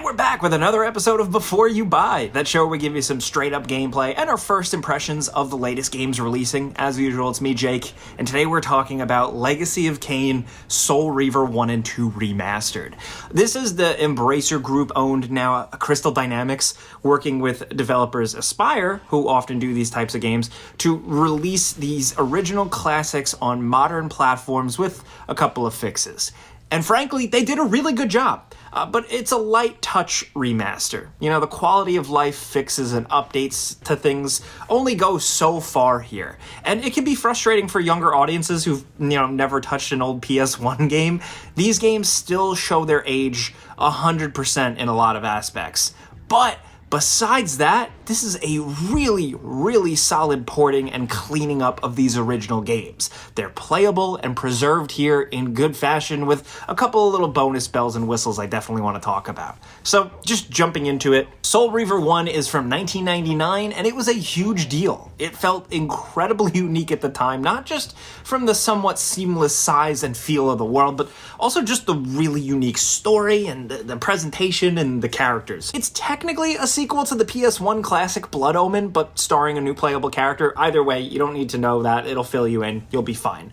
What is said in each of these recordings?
we're back with another episode of Before You Buy, that show where we give you some straight up gameplay and our first impressions of the latest games releasing. As usual, it's me, Jake, and today we're talking about Legacy of Kain, Soul Reaver 1 and 2 Remastered. This is the Embracer Group owned now Crystal Dynamics, working with developers Aspyr, who often do these types of games, to release these original classics on modern platforms with a couple of fixes. And frankly, they did a really good job. But it's a light touch remaster. You know, the quality of life fixes and updates to things only go so far here. And it can be frustrating for younger audiences who've, never touched an old PS1 game. These games still show their age 100% in a lot of aspects. But besides that, this is a really, really solid porting and cleaning up of these original games. They're playable and preserved here in good fashion with a couple of little bonus bells and whistles I definitely want to talk about. So, just jumping into it, Soul Reaver 1 is from 1999, and it was a huge deal. It felt incredibly unique at the time, not just from the somewhat seamless size and feel of the world, but also just the really unique story and the presentation and the characters. It's technically a sequel to the PS1 classic Blood Omen, but starring a new playable character. Either way, you don't need to know that. It'll fill you in. You'll be fine.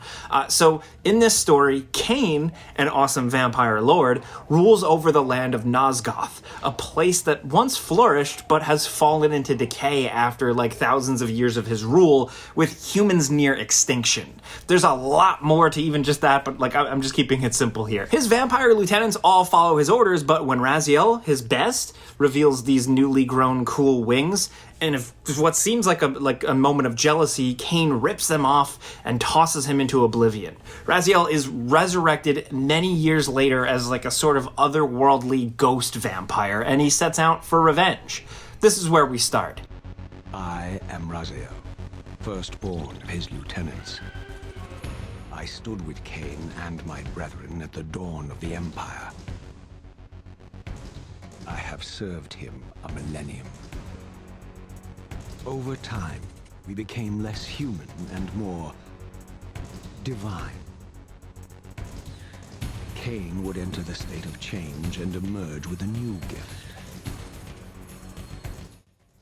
So, in this story, Kain, an awesome vampire lord, rules over the land of Nosgoth, a place that once flourished but has fallen into decay after thousands of years of his rule, with humans near extinction. There's a lot more to even just that, but I'm just keeping it simple here. His vampire lieutenants all follow his orders, but when Raziel, his best, reveals these newly grown cool wings, and if what seems like a moment of jealousy, Kain rips them off and tosses him into oblivion. Raziel is resurrected many years later as a sort of otherworldly ghost vampire, and he sets out for revenge. This is where we start. I am Raziel, firstborn of his lieutenants. I stood with Kain and my brethren at the dawn of the Empire. I have served him a millennium. Over time, we became less human and more divine. Kain would enter the state of change and emerge with a new gift.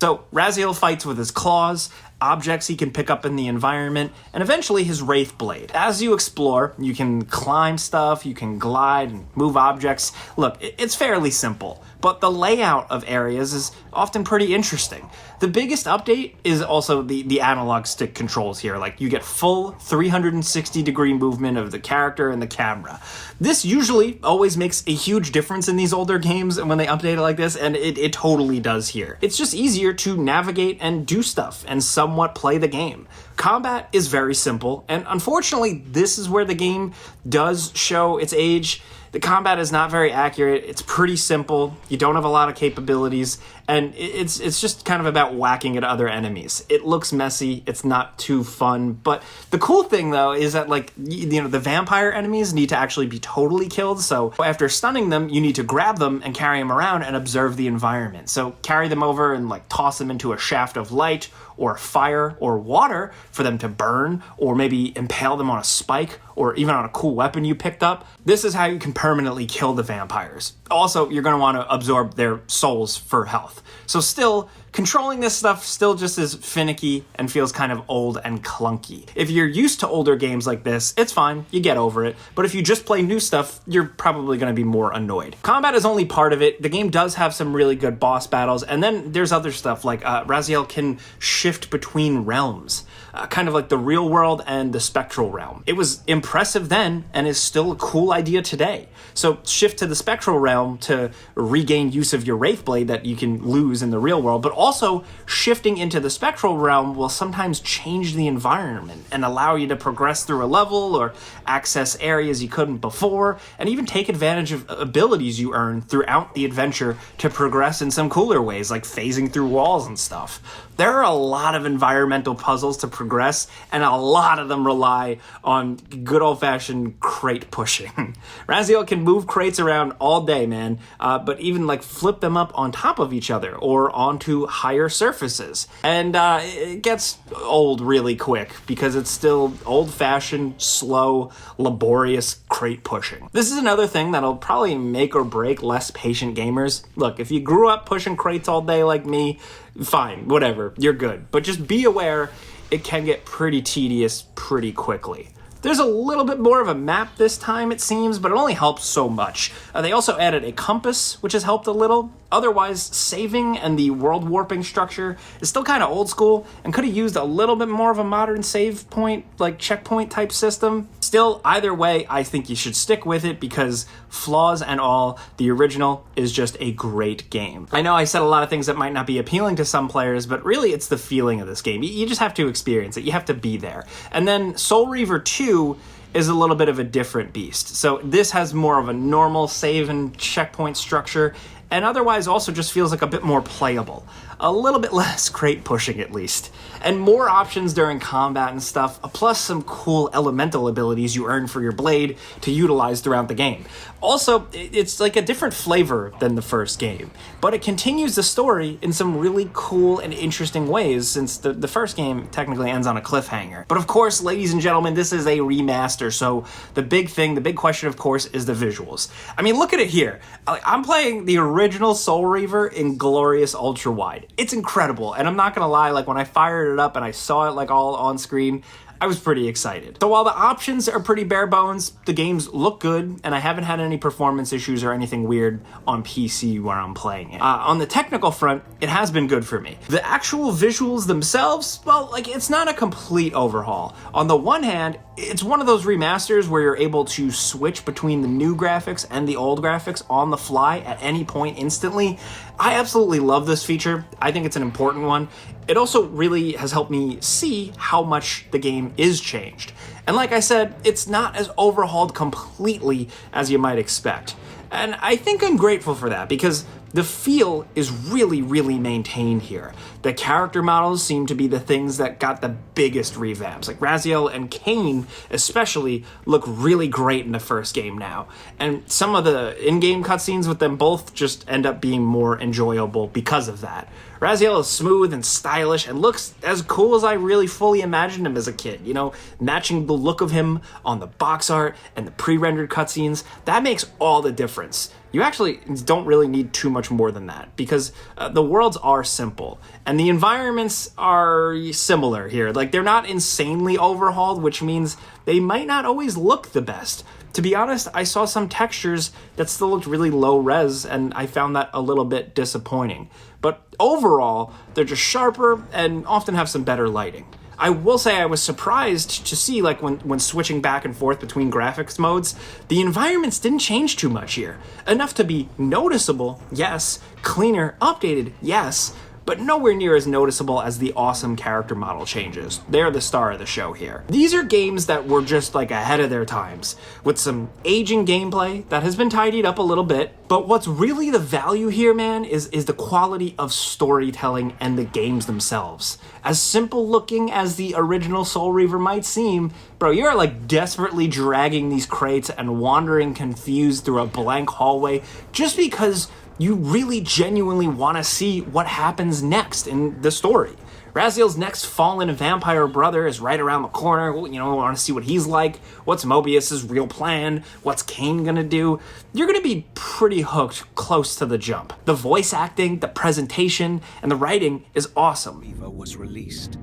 So, Raziel fights with his claws, objects he can pick up in the environment, and eventually his Wraith Blade. As you explore, you can climb stuff, you can glide and move objects. Look, it's fairly simple, but the layout of areas is often pretty interesting. The biggest update is also the analog stick controls here. You get full 360-degree movement of the character and the camera. This usually always makes a huge difference in these older games when they update it like this, and it totally does here. It's just easier to navigate and do stuff, and somewhat play the game. Combat is very simple, and unfortunately, this is where the game does show its age. The combat is not very accurate, it's pretty simple, you don't have a lot of capabilities, and it's just kind of about whacking at other enemies. It looks messy, it's not too fun, but the cool thing though is that the vampire enemies need to actually be totally killed, so after stunning them, you need to grab them and carry them around and observe the environment. So carry them over and toss them into a shaft of light, or fire, or water for them to burn, or maybe impale them on a spike, or even on a cool weapon you picked up. This is how you can permanently kill the vampires. Also, you're going to want to absorb their souls for health. So still, controlling this stuff still just is finicky and feels kind of old and clunky. If you're used to older games like this, it's fine, you get over it. But if you just play new stuff, you're probably going to be more annoyed. Combat is only part of it. The game does have some really good boss battles, and then there's other stuff Raziel can shift between realms, kind of like the real world and the spectral realm. It was impressive then, and is still a cool idea today. So shift to the spectral realm to regain use of your Wraith Blade that you can lose in the real world, but also shifting into the spectral realm will sometimes change the environment and allow you to progress through a level or access areas you couldn't before, and even take advantage of abilities you earn throughout the adventure to progress in some cooler ways, like phasing through walls and stuff. There are a lot of environmental puzzles to progress, and a lot of them rely on good old-fashioned crate pushing. Raziel can move crates around all day, man, but even flip them up on top of each other or onto higher surfaces. And it gets old really quick because it's still old-fashioned, slow, laborious crate pushing. This is another thing that'll probably make or break less patient gamers. Look, if you grew up pushing crates all day like me, fine, whatever, you're good. But just be aware it can get pretty tedious pretty quickly. There's a little bit more of a map this time, it seems, but it only helps so much. They also added a compass, which has helped a little. Otherwise, saving and the world warping structure is still kind of old school and could have used a little bit more of a modern save point, like checkpoint type system. Still, either way, I think you should stick with it because flaws and all, the original is just a great game. I know I said a lot of things that might not be appealing to some players, but really it's the feeling of this game. You just have to experience it. You have to be there. And then Soul Reaver 2 is a little bit of a different beast. So this has more of a normal save and checkpoint structure, and otherwise also just feels like a bit more playable. A little bit less crate pushing at least. And more options during combat and stuff, plus some cool elemental abilities you earn for your blade to utilize throughout the game. Also, it's like a different flavor than the first game, but it continues the story in some really cool and interesting ways since the first game technically ends on a cliffhanger. But of course, ladies and gentlemen, this is a remaster, so the big question of course is the visuals. I mean, look at it here. I'm playing the original Soul Reaver in glorious ultra wide. It's incredible, and I'm not gonna lie, like when I fired it up and I saw it like all on screen, I was pretty excited. So while the options are pretty bare bones, the games look good, and I haven't had any performance issues or anything weird on PC where I'm playing it. On the technical front, it has been good for me. The actual visuals themselves, well, like it's not a complete overhaul. On the one hand, it's one of those remasters where you're able to switch between the new graphics and the old graphics on the fly at any point instantly. I absolutely love this feature. I think it's an important one. It also really has helped me see how much the game is changed. And like I said, it's not as overhauled completely as you might expect. And I think I'm grateful for that because the feel is really, really maintained here. The character models seem to be the things that got the biggest revamps. Like Raziel and Kain especially look really great in the first game now. And some of the in-game cutscenes with them both just end up being more enjoyable because of that. Raziel is smooth and stylish and looks as cool as I really fully imagined him as a kid. You know, matching the look of him on the box art and the pre-rendered cutscenes, that makes all the difference. You actually don't really need too much more than that because the worlds are simple and the environments are similar here. Like they're not insanely overhauled, which means they might not always look the best. To be honest, I saw some textures that still looked really low res and I found that a little bit disappointing. But overall, they're just sharper and often have some better lighting. I will say I was surprised to see, like, when switching back and forth between graphics modes, the environments didn't change too much here. Enough to be noticeable, yes. Cleaner, updated, yes. But nowhere near as noticeable as the awesome character model changes. They're the star of the show here. These are games that were just like ahead of their times, with some aging gameplay that has been tidied up a little bit. But what's really the value here, man, is the quality of storytelling and the games themselves. As simple looking as the original Soul Reaver might seem, bro, you're like desperately dragging these crates and wandering confused through a blank hallway just because you really genuinely want to see what happens next in the story. Raziel's next fallen vampire brother is right around the corner. You know, want to see what he's like. What's Mobius's real plan? What's Kain gonna do? You're gonna be pretty hooked close to the jump. The voice acting, the presentation, and the writing is awesome. Reaver was released,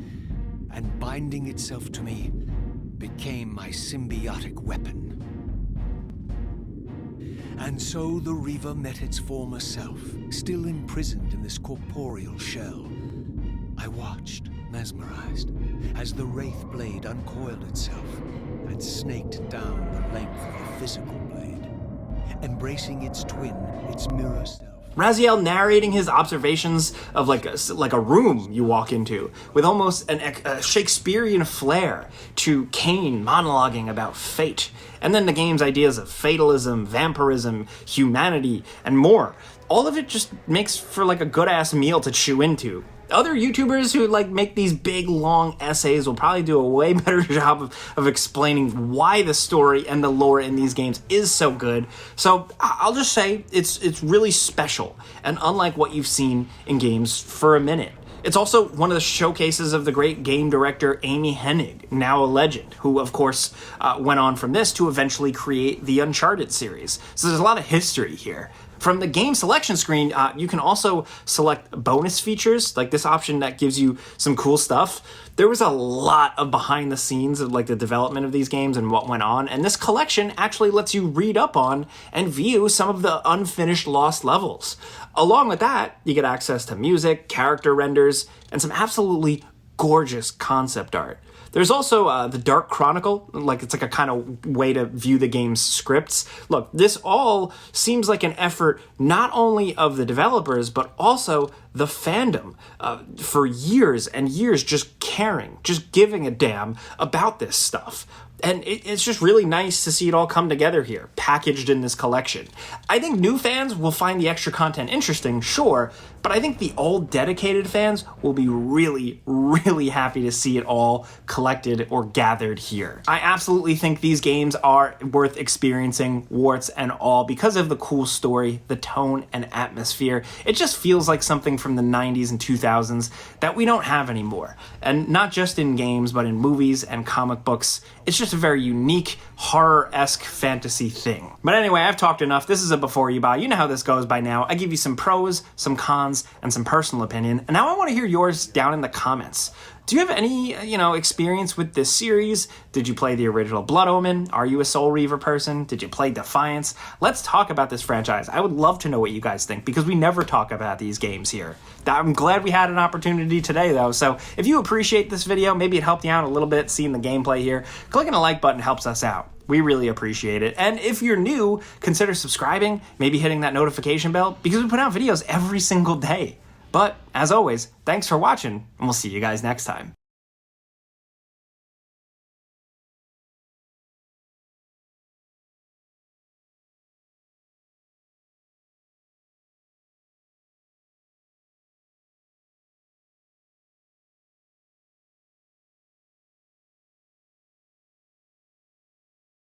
and binding itself to me became my symbiotic weapon. And so the Reaver met its former self, still imprisoned in this corporeal shell. I watched, mesmerized, as the Wraith blade uncoiled itself and snaked down the length of the physical blade, embracing its twin, its mirror self. Raziel narrating his observations of like a room you walk into, with almost a Shakespearean flair, to Kain monologuing about fate, And then the game's ideas of fatalism, vampirism, humanity, and more. All of it just makes for like a good-ass meal to chew into. Other YouTubers who like make these big, long essays will probably do a way better job of explaining why the story and the lore in these games is so good. So I'll just say it's really special and unlike what you've seen in games for a minute. It's also one of the showcases of the great game director Amy Hennig, now a legend, who of course went on from this to eventually create the Uncharted series. So there's a lot of history here. From the game selection screen, you can also select bonus features, like this option that gives you some cool stuff. There was a lot of behind the scenes of like the development of these games and what went on, and this collection actually lets you read up on and view some of the unfinished lost levels. Along with that, you get access to music, character renders, and some absolutely gorgeous concept art. There's also the Dark Chronicle, like it's like a kind of way to view the game's scripts. Look, this all seems like an effort not only of the developers, but also the fandom for years and years just caring, just giving a damn about this stuff. And it's just really nice to see it all come together here, packaged in this collection. I think new fans will find the extra content interesting, sure, but I think the old dedicated fans will be really, really happy to see it all collected or gathered here. I absolutely think these games are worth experiencing, warts and all, because of the cool story, the tone and atmosphere. It just feels like something from the 90s and 2000s that we don't have anymore. And not just in games, but in movies and comic books. It's just a very unique, horror-esque fantasy thing. But anyway, I've talked enough. This is a before you buy. You know how this goes by now. I give you some pros, some cons, and some personal opinion. And now I want to hear yours down in the comments. Do you have any, experience with this series? Did you play the original Blood Omen? Are you a Soul Reaver person? Did you play Defiance? Let's talk about this franchise. I would love to know what you guys think because we never talk about these games here. I'm glad we had an opportunity today though. So if you appreciate this video, maybe it helped you out a little bit seeing the gameplay here, clicking the like button helps us out. We really appreciate it. And if you're new, consider subscribing, maybe hitting that notification bell because we put out videos every single day. But, as always, thanks for watching, and we'll see you guys next time.